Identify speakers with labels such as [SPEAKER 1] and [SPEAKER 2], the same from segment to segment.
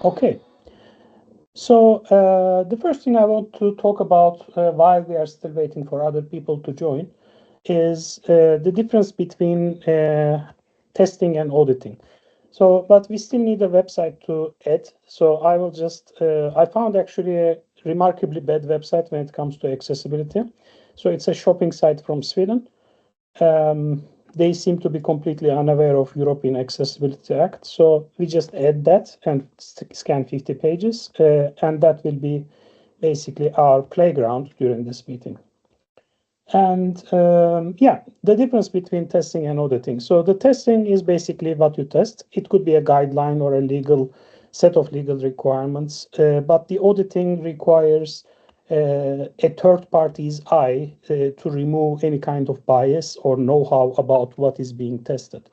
[SPEAKER 1] Okay. So the first thing I want to talk about while we are still waiting for other people to join is the difference between testing and auditing. So, but we still need a website to add. So I will just, I found actually a remarkably bad website when it comes to accessibility. So it's a shopping site from Sweden. They seem to be completely unaware of European Accessibility Act. So we just add that and scan 50 pages, and that will be basically our playground during this meeting. And yeah, the difference between testing and auditing. So the testing is basically what you test. It could be a guideline or a legal set of legal requirements, but the auditing requires a third party's eye to remove any kind of bias or know-how about what is being tested.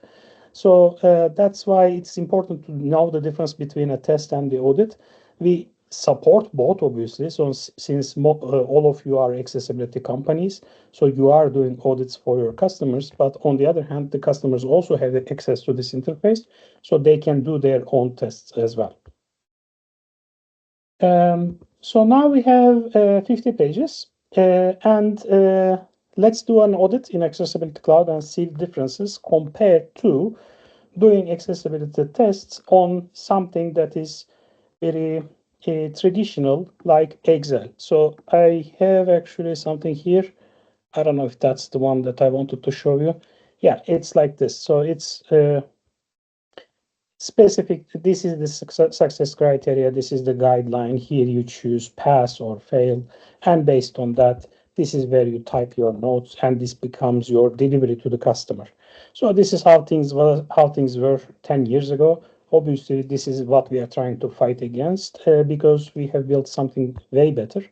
[SPEAKER 1] So that's why it's important to know the difference between a test and the audit. We support both, obviously. So since all of you are accessibility companies, so you are doing audits for your customers. But on the other hand, the customers also have access to this interface, so they can do their own tests as well. So now we have 50 pages, and let's do an audit in Accessibility Cloud and see differences compared to doing accessibility tests on something that is very traditional, like Excel. So I have actually something here. I don't know if that's the one that I wanted to show you. Yeah, it's like this. So it's specific. This is the success criteria. This is the guideline. Here you choose pass or fail. And based on that, this is where you type your notes, and this becomes your delivery to the customer. So this is how things were 10 years ago. Obviously, this is what we are trying to fight against because we have built something way better,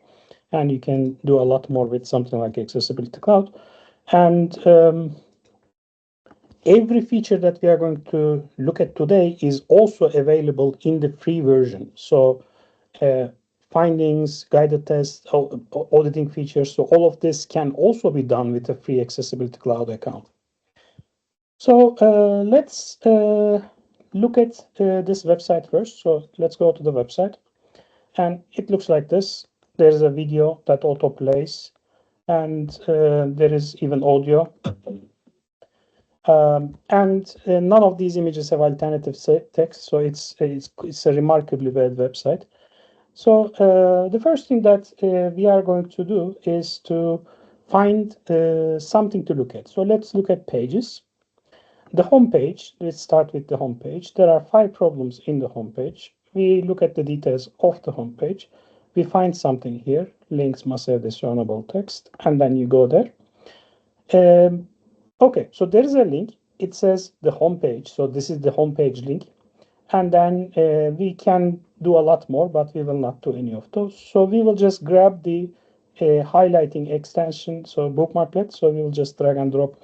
[SPEAKER 1] and you can do a lot more with something like Accessibility Cloud. And every feature that we are going to look at today is also available in the free version. So findings, guided tests, auditing features. So all of this can also be done with a free Accessibility Cloud account. So let's look at this website first. So let's go to the website. And it looks like this. There's a video that auto plays, and there is even audio. And none of these images have alternative text, so it's a remarkably bad website. So the first thing that we are going to do is to find something to look at. So let's look at pages. The home page, let's start with the home page. There are 5 problems in the home page. We look at the details of the home page. We find something here, links must have discernible text, and then you go there. Okay, so there is a link. It says the home page. So this is the home page link. And then we can do a lot more, but we will not do any of those. So we will just grab the highlighting extension, so bookmarklet. So we will just drag and drop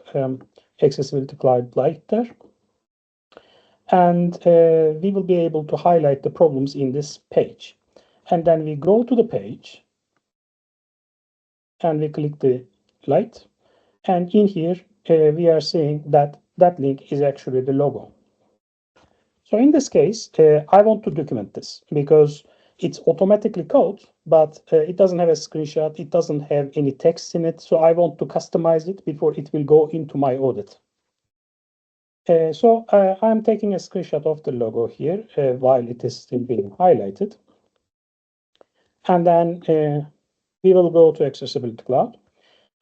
[SPEAKER 1] Accessibility Cloud Lite there. And we will be able to highlight the problems in this page. And then we go to the page and we click the light. And in here, we are seeing that that link is actually the logo. So in this case, I want to document this because it's automatically code, but it doesn't have a screenshot. It doesn't have any text in it. So I want to customize it before it will go into my audit. So I'm taking a screenshot of the logo here while it is still being highlighted. And then we will go to Accessibility Cloud.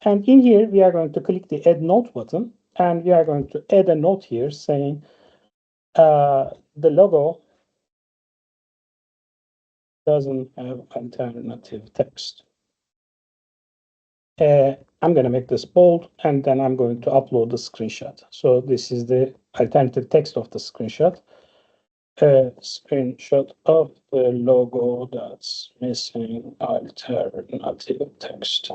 [SPEAKER 1] And in here, we are going to click the Add Note button. And we are going to add a note here saying the logo doesn't have alternative text. I'm going to make this bold, and then I'm going to upload the screenshot. So this is the alternative text of the screenshot. Screenshot of the logo that's missing alternative text.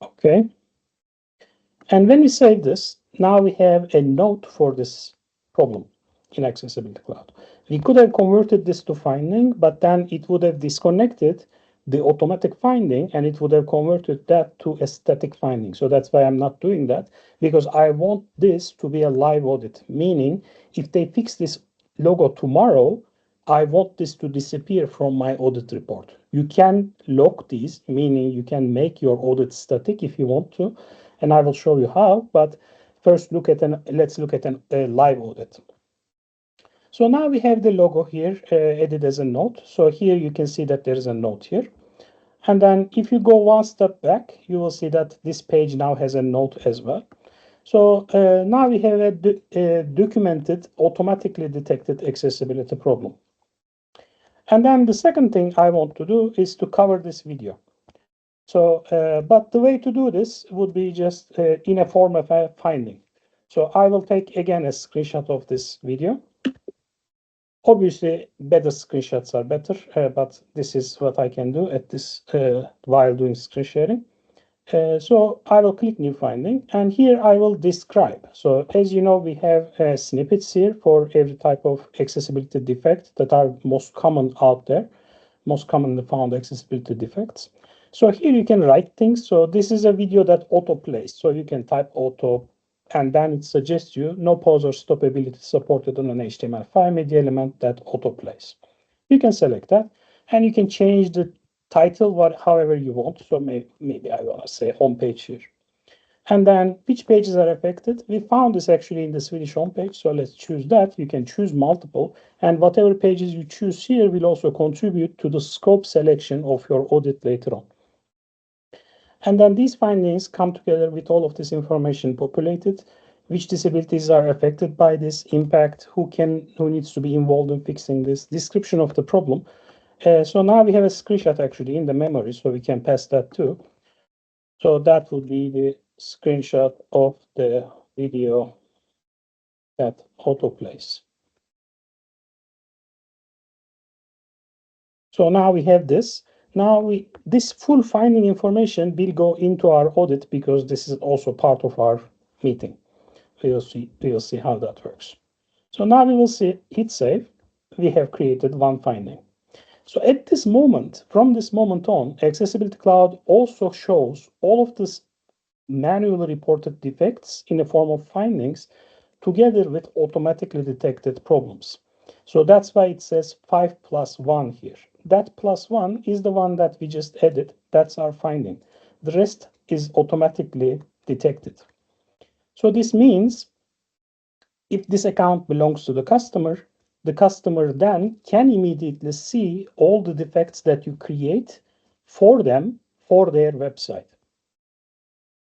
[SPEAKER 1] Okay. And when we save this, now we have a note for this problem in Accessibility Cloud. We could have converted this to finding, but then it would have disconnected the automatic finding, and it would have converted that to a static finding. So that's why I'm not doing that, because I want this to be a live audit, meaning if they fix this logo tomorrow, I want this to disappear from my audit report. You can lock these, meaning you can make your audit static if you want to, and I will show you how. But first, let's look at a live audit. So now we have the logo here added as a note. So here you can see that there is a note here. And then if you go one step back, you will see that this page now has a note as well. So now we have a documented, automatically detected accessibility problem. And then the second thing I want to do is to cover this video. So, but the way to do this would be just in a form of a finding. So I will take again a screenshot of this video. Obviously, better screenshots are better, but this is what I can do at this while doing screen sharing. So I will click new finding, and here I will describe. So as you know, we have snippets here for every type of accessibility defect that are most common out there, most commonly found accessibility defects. So here you can write things. So this is a video that auto plays. So you can type auto, and then it suggests you no pause or stop ability supported on an HTML5 media element that auto plays. You can select that, and you can change the title however you want. So maybe I want to say homepage here. And then which pages are affected? We found this actually in the Swedish homepage. So let's choose that. You can choose multiple, and whatever pages you choose here will also contribute to the scope selection of your audit later on. And then these findings come together with all of this information populated, which disabilities are affected by this impact, who needs to be involved in fixing this, description of the problem. So now we have a screenshot actually in the memory, so we can pass that too. So that would be the screenshot of the video that autoplays. So now we have this. Now this full finding information will go into our audit, because this is also part of our meeting. We will see how that works. So now we will hit save. We have created one finding. So at this moment, from this moment on, Accessibility Cloud also shows all of this manually reported defects in the form of findings together with automatically detected problems. So that's why it says 5+1 here. That +1 is the one that we just added. That's our finding. The rest is automatically detected. So this means if this account belongs to the customer then can immediately see all the defects that you create for them for their website.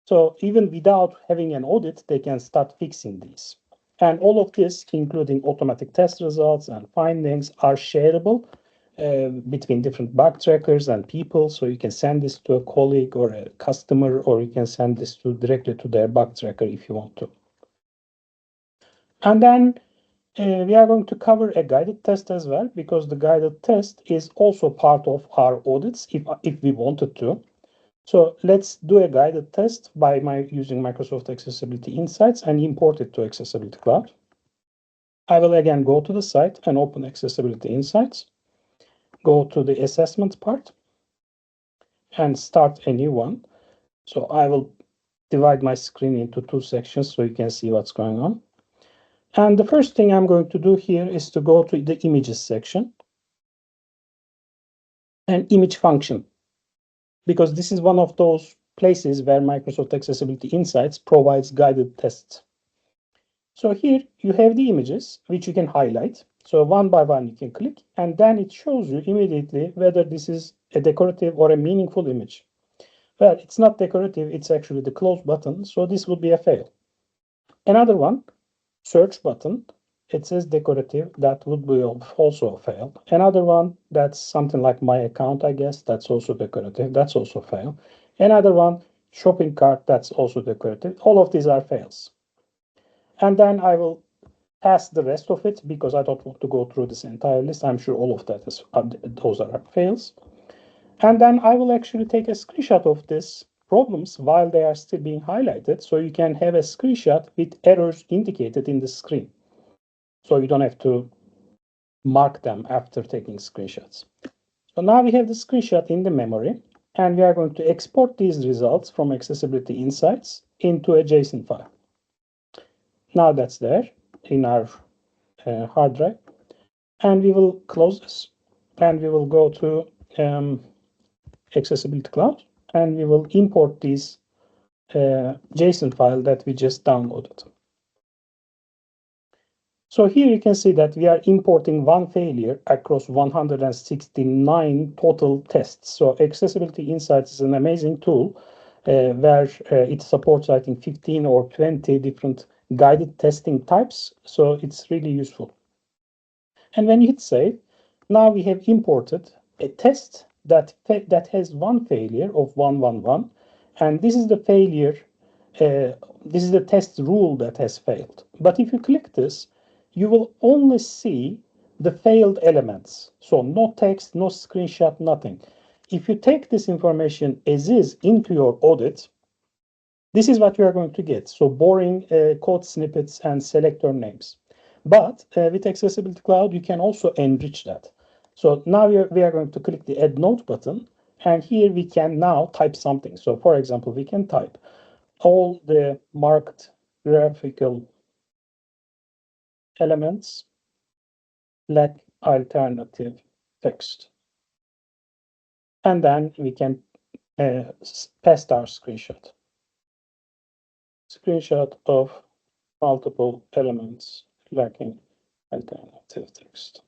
[SPEAKER 1] So even without having an audit, they can start fixing these. And all of this, including automatic test results and findings, are shareable between different bug trackers and people. So you can send this to a colleague or a customer, or you can send this directly to their bug tracker if you want to. And then we are going to cover a guided test as well, because the guided test is also part of our audits if we wanted to. So let's do a guided test by using Microsoft Accessibility Insights and import it to Accessibility Cloud. I will again go to the site and open Accessibility Insights, go to the assessment part, and start a new one. So I will divide my screen into two sections so you can see what's going on. And the first thing I'm going to do here is to go to the images section and image function, because this is one of those places where Microsoft Accessibility Insights provides guided tests. So here you have the images, which you can highlight. So one by one you can click, and then it shows you immediately whether this is a decorative or a meaningful image. Well, it's not decorative, it's actually the close button, so this would be a fail. Another one, search button, it says decorative, that would be also a fail. Another one, that's something like my account, I guess, that's also decorative, that's also a fail. Another one, shopping cart, that's also decorative. All of these are fails. And then I will pass the rest of it because I don't want to go through this entire list. I'm sure all of that those are fails. And then I will actually take a screenshot of these problems while they are still being highlighted, so you can have a screenshot with errors indicated in the screen. So you don't have to mark them after taking screenshots. So now we have the screenshot in the memory, and we are going to export these results from Accessibility Insights into a JSON file. Now that's there in our hard drive, and we will close this, and we will go to Accessibility Cloud, and we will import this JSON file that we just downloaded. So here you can see that we are importing one failure across 169 total tests. So Accessibility Insights is an amazing tool where it supports, I think, 15 or 20 different guided testing types. So it's really useful. And when you hit save, now we have imported a test that has one failure of 111, and this is the failure. This is the test rule that has failed. But if you click this, you will only see the failed elements. So no text, no screenshot, nothing. If you take this information as is into your audit, this is what you are going to get. So boring code snippets and selector names. But with Accessibility Cloud, you can also enrich that. So now we are going to click the Add Note button, and here we can now type something. So for example, we can type all the marked graphical elements lack alternative text. And then we can paste our screenshot. Screenshot of multiple elements lacking alternative text.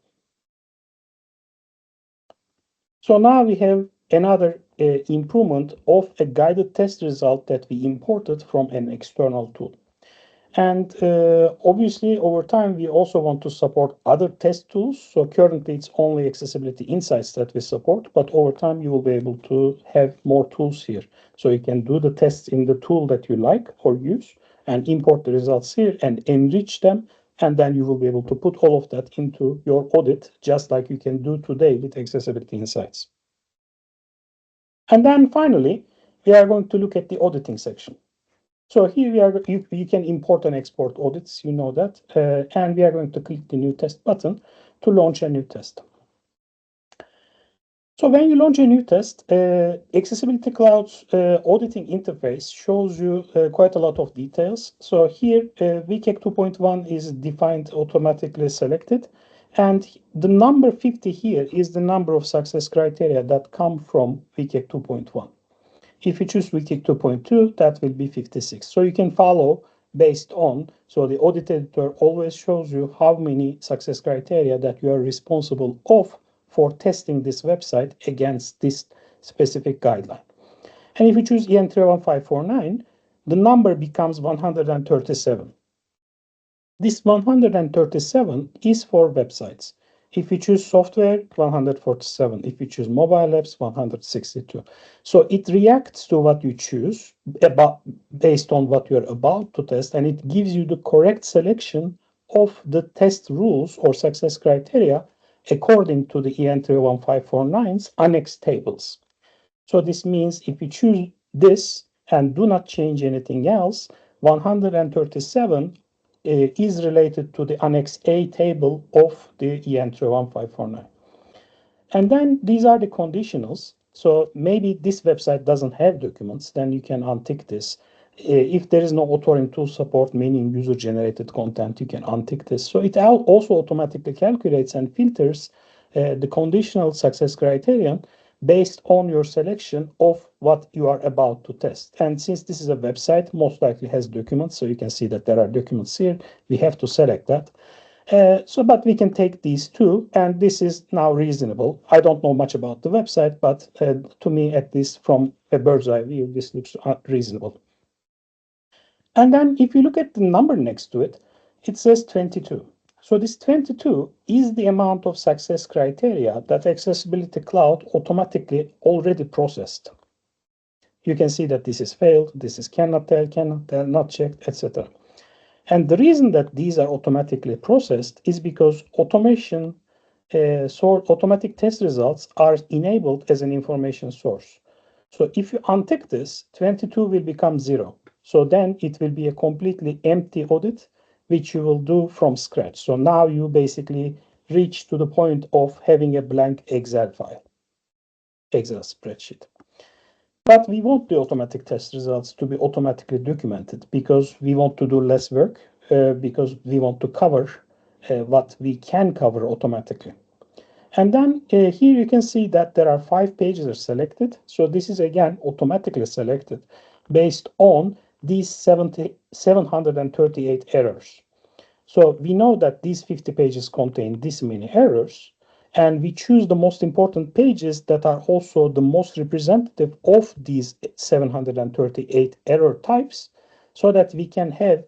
[SPEAKER 1] So now we have another improvement of a guided test result that we imported from an external tool. And obviously, over time, we also want to support other test tools. So currently, it's only Accessibility Insights that we support, but over time, you will be able to have more tools here. So you can do the tests in the tool that you like or use and import the results here and enrich them. And then you will be able to put all of that into your audit, just like you can do today with Accessibility Insights. And then finally, we are going to look at the auditing section. So here you can import and export audits, you know that, and we are going to click the new test button to launch a new test. So when you launch a new test, Accessibility Cloud's auditing interface shows you quite a lot of details. So here, VCAC 2.1 is defined automatically selected, and the number 50 here is the number of success criteria that come from VCAC 2.1. If you choose VCAC 2.2, that will be 56. So you can follow based on, so the audit editor always shows you how many success criteria that you are responsible of for testing this website against this specific guideline. And if you choose EN 31549, the number becomes 137. This 137 is for websites. If you choose software, 147. If you choose mobile apps, 162. So it reacts to what you choose based on what you're about to test, and it gives you the correct selection of the test rules or success criteria according to the EN 31549's annex tables. So this means if you choose this and do not change anything else, 137 is related to the Annex A table of the EN 31549. And then these are the conditionals. So maybe this website doesn't have documents, then you can untick this. If there is no authoring tool support, meaning user-generated content, you can untick this. So it also automatically calculates and filters the conditional success criterion based on your selection of what you are about to test. And since this is a website, most likely has documents, so you can see that there are documents here. We have to select that. But we can take these two, and this is now reasonable. I don't know much about the website, but to me, at least from a bird's eye view, this looks reasonable. And then if you look at the number next to it, it says 22. So this 22 is the amount of success criteria that Accessibility Cloud automatically already processed. You can see that this is failed, this is cannot tell, not checked, etc. And the reason that these are automatically processed is because automatic test results are enabled as an information source. So if you untick this, 22 will become 0. So then it will be a completely empty audit, which you will do from scratch. So now you basically reach to the point of having a blank Excel file. Excel spreadsheet. But we want the automatic test results to be automatically documented because we want to do less work, because we want to cover what we can cover automatically. And then here you can see that there are 5 pages are selected. So this is again automatically selected based on these 738 errors. So we know that these 50 pages contain this many errors, and we choose the most important pages that are also the most representative of these 738 error types so that we can have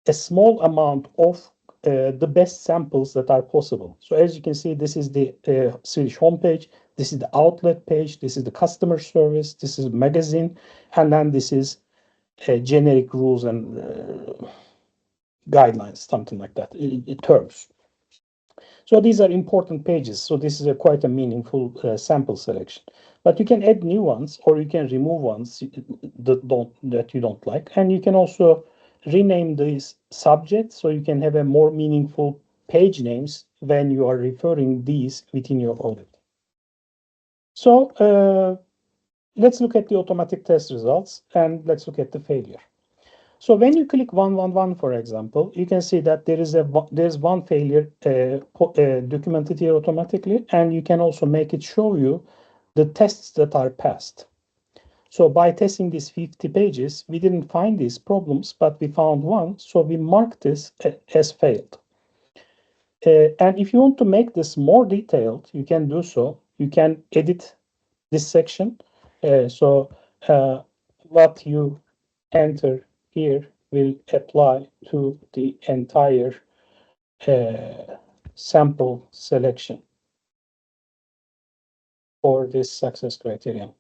[SPEAKER 1] a small amount of the best samples that are possible. So as you can see, this is the Swedish homepage, this is the outlet page, this is the customer service, this is magazine, and then this is generic rules and guidelines, something like that, terms. So these are important pages. So this is quite a meaningful sample selection. But you can add new ones or you can remove ones that you don't like. And you can also rename these subjects so you can have a more meaningful page names when you are referring these within your audit. So let's look at the automatic test results and let's look at the failure. So when you click 111, for example, you can see that there's one failure documented here automatically, and you can also make it show you the tests that are passed. So by testing these 50 pages, we didn't find these problems, but we found one, so we marked this as failed. And if you want to make this more detailed, you can do so. You can edit this section. What you enter here will apply to the entire sample selection for this success criterion.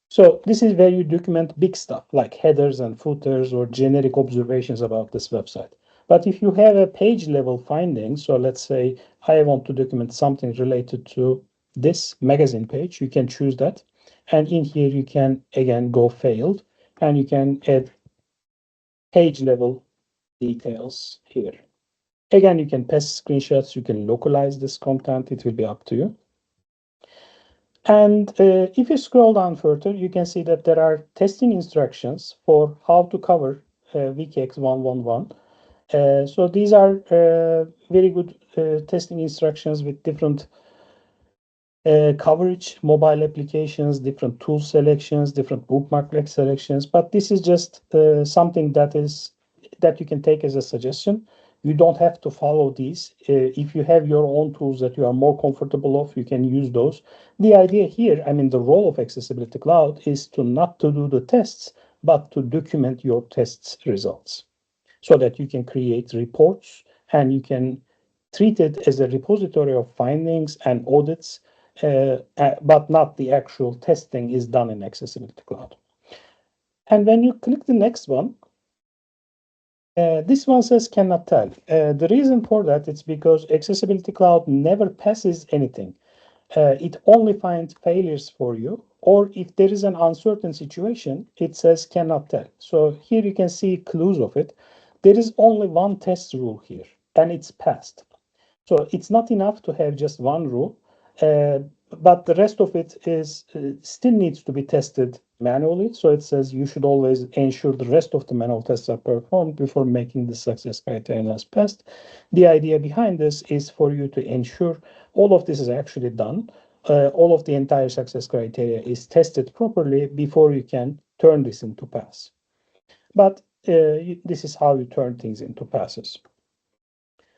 [SPEAKER 1] So this is where you document big stuff like headers and footers or generic observations about this website. But if you have a page level finding, so let's say I want to document something related to this magazine page, you can choose that. And in here, you can again go failed and you can add page level details here. Again, you can paste screenshots, you can localize this content, it will be up to you. And if you scroll down further, you can see that there are testing instructions for how to cover WCAG 111. So these are very good testing instructions with different coverage, mobile applications, different tool selections, different bookmark selections. But this is just something that you can take as a suggestion. You don't have to follow these. If you have your own tools that you are more comfortable of, you can use those. The idea here, I mean, the role of Accessibility Cloud is to not to do the tests, but to document your tests results so that you can create reports and you can treat it as a repository of findings and audits, but not the actual testing is done in Accessibility Cloud. And when you click the next one, this one says cannot tell. The reason for that is because Accessibility Cloud never passes anything. It only finds failures for you, or if there is an uncertain situation, it says cannot tell. So here you can see clues of it. There is only one test rule here, and it's passed. So it's not enough to have just one rule, but the rest of it is still needs to be tested manually. So it says you should always ensure the rest of the manual tests are performed before making the success criterion as passed. The idea behind this is for you to ensure all of this is actually done. All of the entire success criteria is tested properly before you can turn this into pass. But this is how you turn things into passes.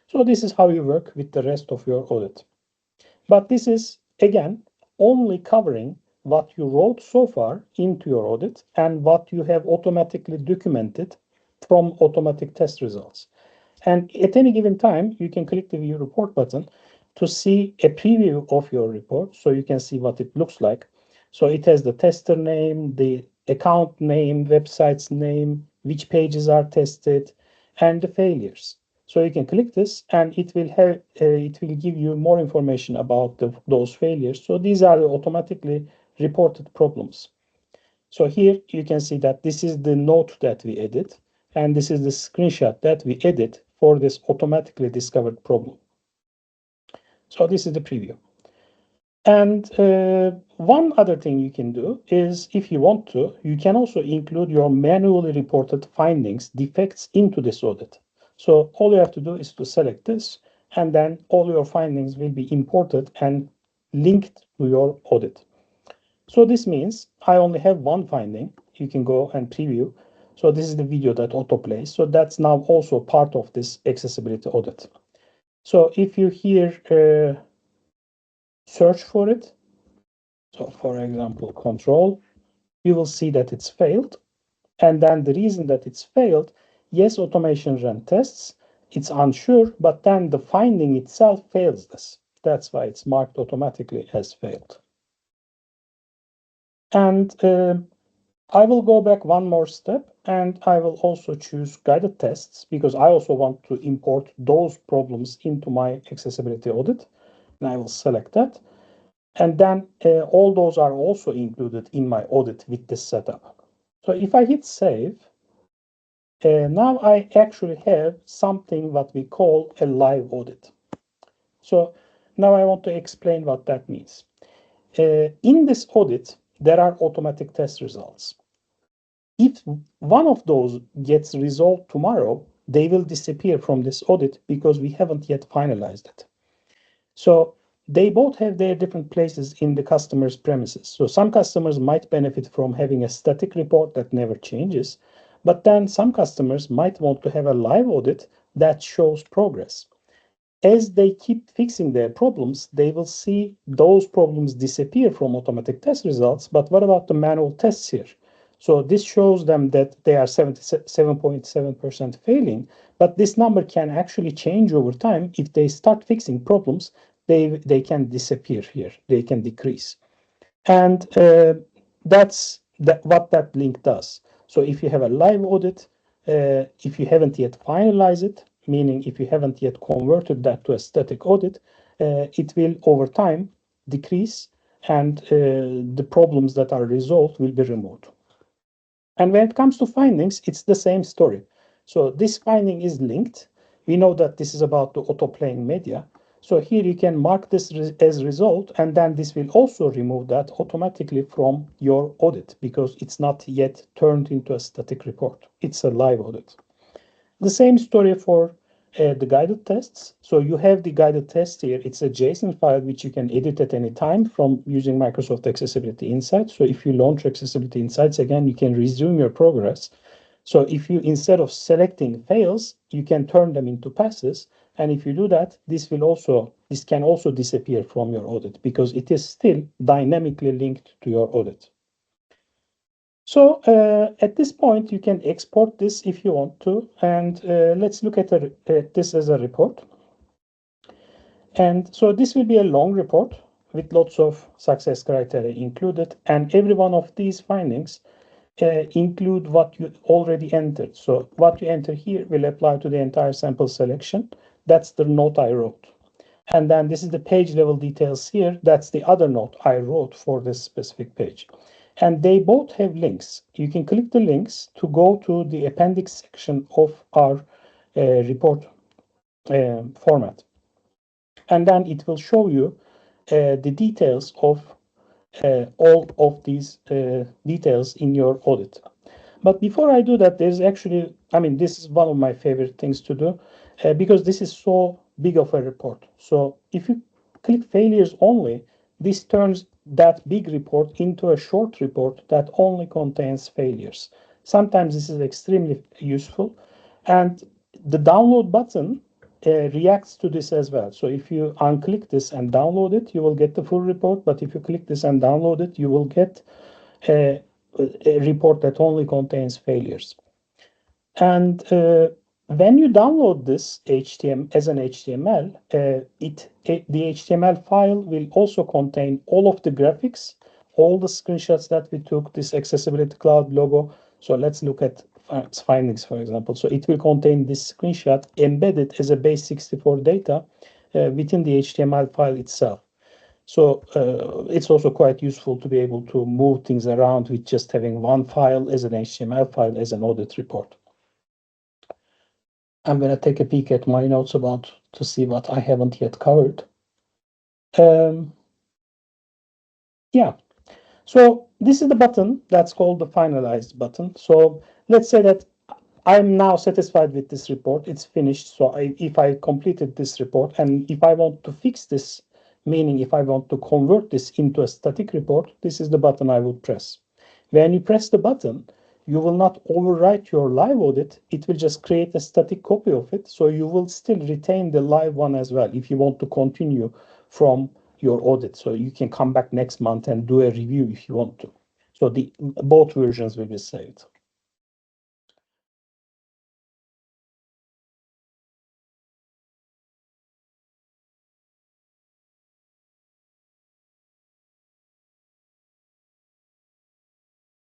[SPEAKER 1] So this is how you work with the rest of your audit. But this is, again, only covering what you wrote so far into your audit and what you have automatically documented from automatic test results. And at any given time, you can click the View Report button to see a preview of your report so you can see what it looks like. So it has the tester name, the account name, website's name, which pages are tested, and the failures. So you can click this and it will give you more information about those failures. So these are automatically reported problems. So here you can see that this is the note that we edit, and this is the screenshot that we edit for this automatically discovered problem. So this is the preview. And one other thing you can do is, if you want to, you can also include your manually reported findings, defects into this audit. So all you have to do is to select this, and then all your findings will be imported and linked to your audit. So this means I only have one finding. You can go and preview. So this is the video that autoplays. So that's now also part of this accessibility audit. So if you here search for it, so for example, control, you will see that it's failed. And then the reason that it's failed, yes, automation ran tests, it's unsure, but then the finding itself fails this. That's why it's marked automatically as failed. And I will go back one more step, and I will also choose guided tests, because I also want to import those problems into my accessibility audit. And I will select that. And then all those are also included in my audit with this setup. So if I hit save, now I actually have something what we call a live audit. So now I want to explain what that means. In this audit, there are automatic test results. If one of those gets resolved tomorrow, they will disappear from this audit because we haven't yet finalized it. So they both have their different places in the customer's premises. So some customers might benefit from having a static report that never changes, but then some customers might want to have a live audit that shows progress. As they keep fixing their problems, they will see those problems disappear from automatic test results. But what about the manual tests here? So this shows them that they are 77.7% failing, but this number can actually change over time. If they start fixing problems, they can disappear here, they can decrease. And that's what that link does. So if you have a live audit, if you haven't yet finalized it, meaning if you haven't yet converted that to a static audit, it will over time decrease, and the problems that are resolved will be removed. And when it comes to findings, it's the same story. So this finding is linked. We know that this is about the auto-playing media. So here you can mark this as result, and then this will also remove that automatically from your audit, because it's not yet turned into a static report. It's a live audit. The same story for the guided tests. So you have the guided test here. It's a JSON file which you can edit at any time from using Microsoft Accessibility Insights. So if you launch Accessibility Insights again, you can resume your progress. So if you, instead of selecting fails, you can turn them into passes. And if you do that, this can also disappear from your audit, because it is still dynamically linked to your audit. So at this point, you can export this if you want to. And let's look at this as a report. And so this will be a long report with lots of success criteria included. And every one of these findings include what you already entered. So what you enter here will apply to the entire sample selection. That's the note I wrote. And then this is the page level details here. That's the other note I wrote for this specific page. And they both have links. You can click the links to go to the appendix section of our report format. And then it will show you the details of all of these details in your audit. But before I do that, there's actually, this is one of my favorite things to do because this is so big of a report. So if you click failures only, this turns that big report into a short report that only contains failures. Sometimes this is extremely useful. And the download button reacts to this as well. So if you unclick this and download it, you will get the full report. But if you click this and download it, you will get a report that only contains failures. And when you download this HTML as an HTML, the HTML file will also contain all of the graphics, all the screenshots that we took, this Accessibility Cloud logo. So let's look at its findings, for example. So it will contain this screenshot embedded as a base64 data within the HTML file itself. So it's also quite useful to be able to move things around with just having one file as an HTML file as an audit report. I'm going to take a peek at my notes to see what I haven't yet covered. Yeah. So this is the button that's called the finalized button. So let's say that I'm now satisfied with this report. It's finished. So if I completed this report and if I want to fix this, meaning if I want to convert this into a static report, this is the button I would press. When you press the button, you will not overwrite your live audit. It will just create a static copy of it. So you will still retain the live one as well if you want to continue from your audit. So you can come back next month and do a review if you want to. So the both versions will be saved.